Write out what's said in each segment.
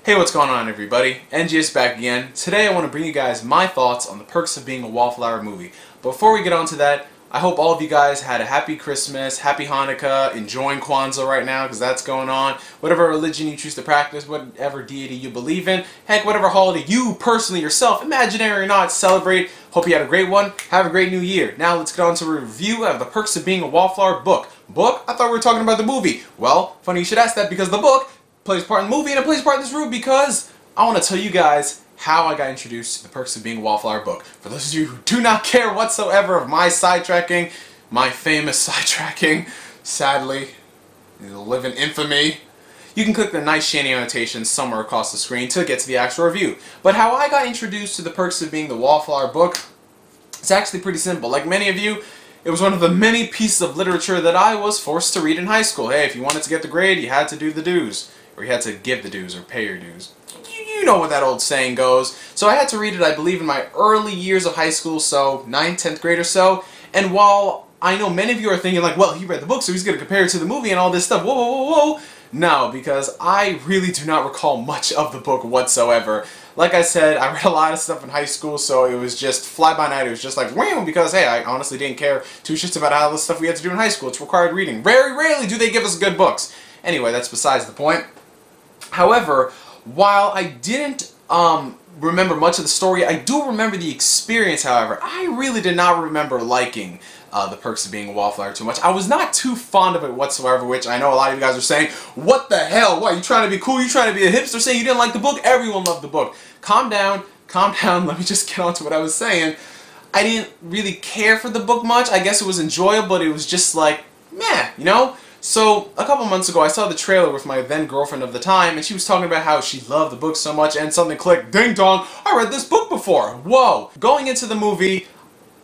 Hey, what's going on everybody? NG's back again. Today I want to bring you guys my thoughts on the perks of being a Wallflower movie. Before we get on to that, I hope all of you guys had a happy Christmas, happy Hanukkah, enjoying Kwanzaa right now because that's going on. Whatever religion you choose to practice, whatever deity you believe in, heck, whatever holiday you personally yourself, imaginary or not, celebrate. Hope you had a great one. Have a great new year. Now let's get on to a review of the perks of being a Wallflower book. Book? I thought we were talking about the movie. Well, funny you should ask that because the book plays part in the movie and it plays part in this room because I want to tell you guys how I got introduced to the perks of being a Wallflower book. For those of you who do not care whatsoever of my sidetracking, my famous sidetracking, sadly, it'll live in infamy, you can click the nice shiny annotation somewhere across the screen to get to the actual review. But how I got introduced to the perks of being the Wallflower book, it's actually pretty simple. Like many of you, it was one of the many pieces of literature that I was forced to read in high school. Hey, if you wanted to get the grade, you had to do the dues. Or you had to give the dues or pay your dues. You know what that old saying goes. So I had to read it, I believe, in my early years of high school, so 9th, 10th grade or so. And while I know many of you are thinking like, well, he read the book, so he's going to compare it to the movie and all this stuff. Whoa, whoa, whoa, whoa. No, because I really do not recall much of the book whatsoever. Like I said, I read a lot of stuff in high school, so it was just fly-by-night. It was just like, wham, because, hey, I honestly didn't care two shits about all the stuff we had to do in high school. It's required reading. Very rarely do they give us good books. Anyway, that's besides the point. However, while I didn't remember much of the story, I do remember the experience, however. I really did not remember liking the perks of being a Wallflower too much. I was not too fond of it whatsoever, which I know a lot of you guys are saying, what the hell? What, you trying to be cool? You trying to be a hipster saying you didn't like the book? Everyone loved the book. Calm down, let me just get on to what I was saying. I didn't really care for the book much. I guess it was enjoyable, but it was just like, meh, you know? So, a couple months ago, I saw the trailer with my then-girlfriend of the time, and she was talking about how she loved the book so much, and something clicked, ding dong, I read this book before, whoa! Going into the movie,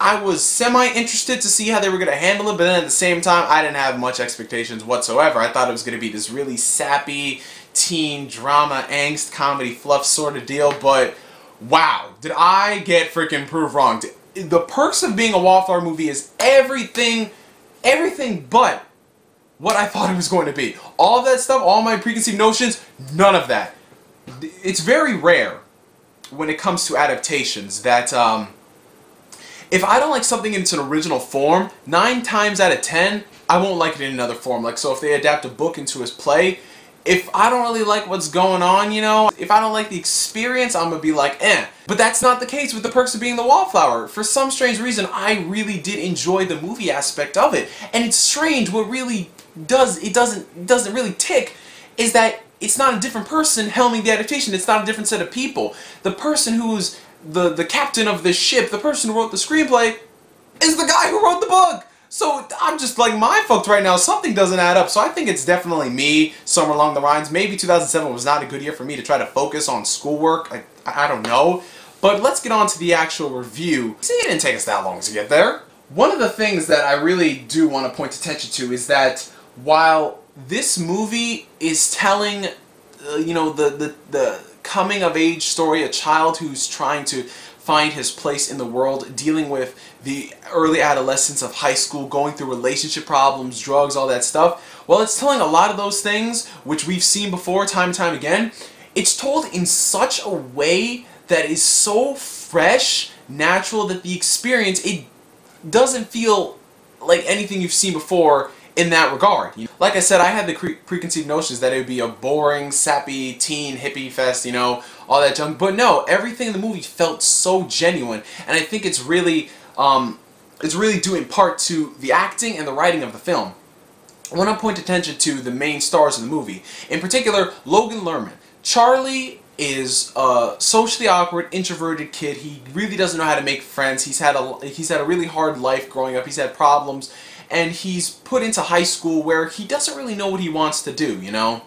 I was semi-interested to see how they were going to handle it, but then at the same time, I didn't have much expectations whatsoever. I thought it was going to be this really sappy, teen, drama, angst, comedy, fluff sort of deal, but wow, did I get freaking proved wrong. The perks of being a Wallflower movie is everything but what I thought it was going to be. All of that stuff, all my preconceived notions, none of that. It's very rare when it comes to adaptations that if I don't like something in its original form, 9 times out of 10, I won't like it in another form. Like, so if they adapt a book into a play, if I don't really like what's going on, you know, if I don't like the experience, I'm gonna be like, eh. But that's not the case with the perks of being the Wallflower. For some strange reason, I really did enjoy the movie aspect of it. And it's strange, what really doesn't really tick is that it's not a different person helming the adaptation. It's not a different set of people. The person who's the captain of this ship, the person who wrote the screenplay, is the guy who wrote the book. So I'm just like mind-fucked right now. Something doesn't add up. So I think it's definitely me somewhere along the lines. Maybe 2007 was not a good year for me to try to focus on schoolwork. I don't know. But let's get on to the actual review. See, it didn't take us that long to get there. One of the things that I really do want to point attention to is that while this movie is telling, you know, the coming-of-age story, a child who's trying to find his place in the world, dealing with the early adolescence of high school, going through relationship problems, drugs, all that stuff, while it's telling a lot of those things, which we've seen before time and time again, it's told in such a way that is so fresh, natural, that the experience, it doesn't feel like anything you've seen before in that regard. Like I said, I had the preconceived notions that it would be a boring, sappy, teen, hippie fest, you know, all that junk. But no, everything in the movie felt so genuine, and I think it's really due in part to the acting and the writing of the film. I want to point attention to the main stars of the movie. In particular, Logan Lerman. Charlie is a socially awkward, introverted kid. He really doesn't know how to make friends. He's had a really hard life growing up. He's had problems. And he's put into high school where he doesn't really know what he wants to do, you know?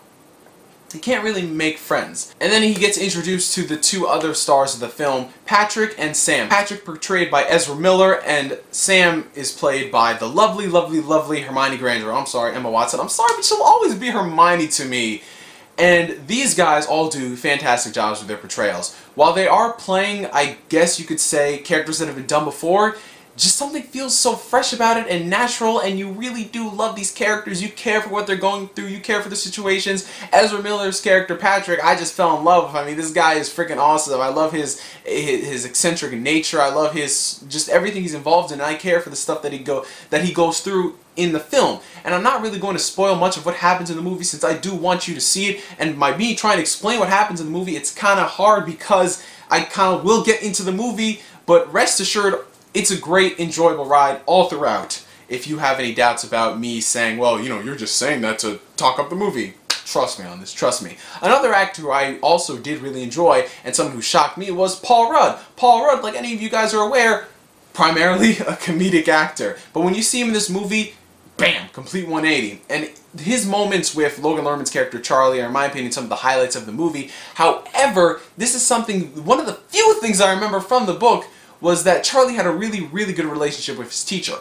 He can't really make friends. And then he gets introduced to the 2 other stars of the film, Patrick and Sam. Patrick portrayed by Ezra Miller, and Sam is played by the lovely, lovely, lovely Hermione Granger. I'm sorry, Emma Watson. I'm sorry, but she'll always be Hermione to me. And these guys all do fantastic jobs with their portrayals. While they are playing, I guess you could say, characters that have been done before, just something feels so fresh about it and natural, and you really do love these characters. You care for what they're going through. You care for the situations. Ezra Miller's character Patrick, I just fell in love with. I mean, this guy is freaking awesome. I love his eccentric nature. I love his just everything he's involved in. And I care for the stuff that he goes through in the film. And I'm not really going to spoil much of what happens in the movie, since I do want you to see it. And by me trying to explain what happens in the movie, it's kind of hard because I kind of will get into the movie. But rest assured, it's a great, enjoyable ride all throughout. If you have any doubts about me saying, well, you know, you're just saying that to talk up the movie, trust me on this, trust me. Another actor who I also did really enjoy, and someone who shocked me, was Paul Rudd. Paul Rudd, like any of you guys are aware, primarily a comedic actor. But when you see him in this movie, bam, complete 180. And his moments with Logan Lerman's character Charlie are, in my opinion, some of the highlights of the movie. However, this is something, one of the few things I remember from the book was that Charlie had a really, really good relationship with his teacher.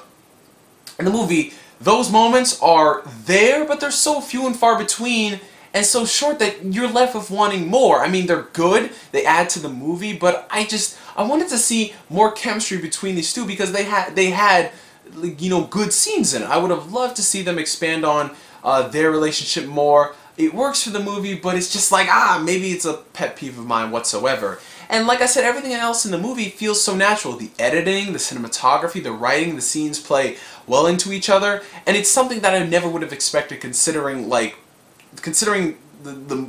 In the movie, those moments are there, but they're so few and far between and so short that you're left with wanting more. I mean, they're good, they add to the movie, but I wanted to see more chemistry between these two because they had you know, good scenes in it. I would have loved to see them expand on their relationship more. It works for the movie, but it's just like, maybe it's a pet peeve of mine whatsoever. And like I said, everything else in the movie feels so natural. The editing, the cinematography, the writing, the scenes play well into each other. And it's something that I never would have expected considering the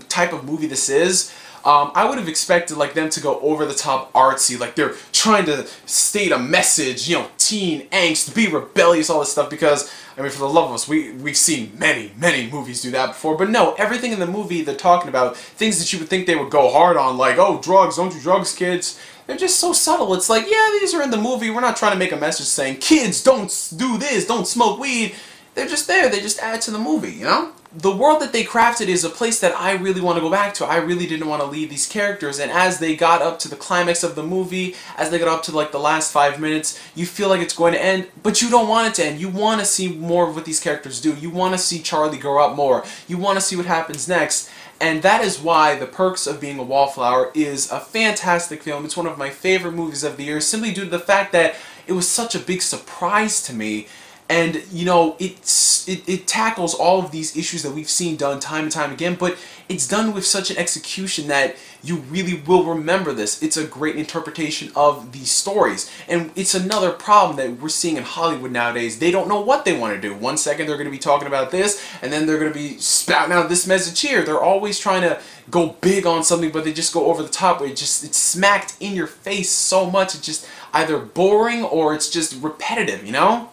type of movie this is. I would have expected like them to go over the top artsy, like they're trying to state a message, you know, teen angst, be rebellious, all this stuff, because, I mean, for the love of us, we've seen many movies do that before, but no, everything in the movie they're talking about, things that you would think they would go hard on, like, oh, drugs, don't do drugs, kids, they're just so subtle. It's like, yeah, these are in the movie, we're not trying to make a message saying, kids, don't do this, don't smoke weed. They're just there, they just add to the movie, you know? The world that they crafted is a place that I really want to go back to. I really didn't want to leave these characters, and as they got up to the climax of the movie, as they got up to like the last 5 minutes, you feel like it's going to end, but you don't want it to end. You want to see more of what these characters do. You want to see Charlie grow up more. You want to see what happens next, and that is why The Perks of Being a Wallflower is a fantastic film. It's one of my favorite movies of the year, simply due to the fact that it was such a big surprise to me. And, you know, it tackles all of these issues that we've seen done time and time again, but it's done with such an execution that you really will remember this. It's a great interpretation of these stories. And it's another problem that we're seeing in Hollywood nowadays. They don't know what they want to do. One second they're going to be talking about this, and then they're going to be spouting out this message here. They're always trying to go big on something, but they just go over the top where it's smacked in your face so much. It's just either boring or it's just repetitive, you know?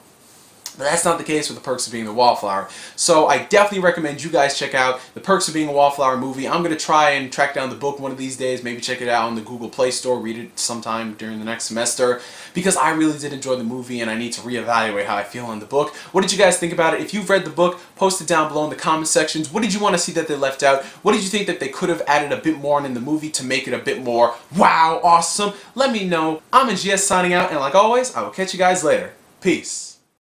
But that's not the case with The Perks of Being a Wallflower. So I definitely recommend you guys check out The Perks of Being a Wallflower movie. I'm going to try and track down the book one of these days, maybe check it out on the Google Play Store, read it sometime during the next semester, because I really did enjoy the movie and I need to reevaluate how I feel on the book. What did you guys think about it? If you've read the book, post it down below in the comment sections. What did you want to see that they left out? What did you think that they could have added a bit more in the movie to make it a bit more wow, awesome? Let me know. I'm NGS signing out, and like always, I will catch you guys later. Peace.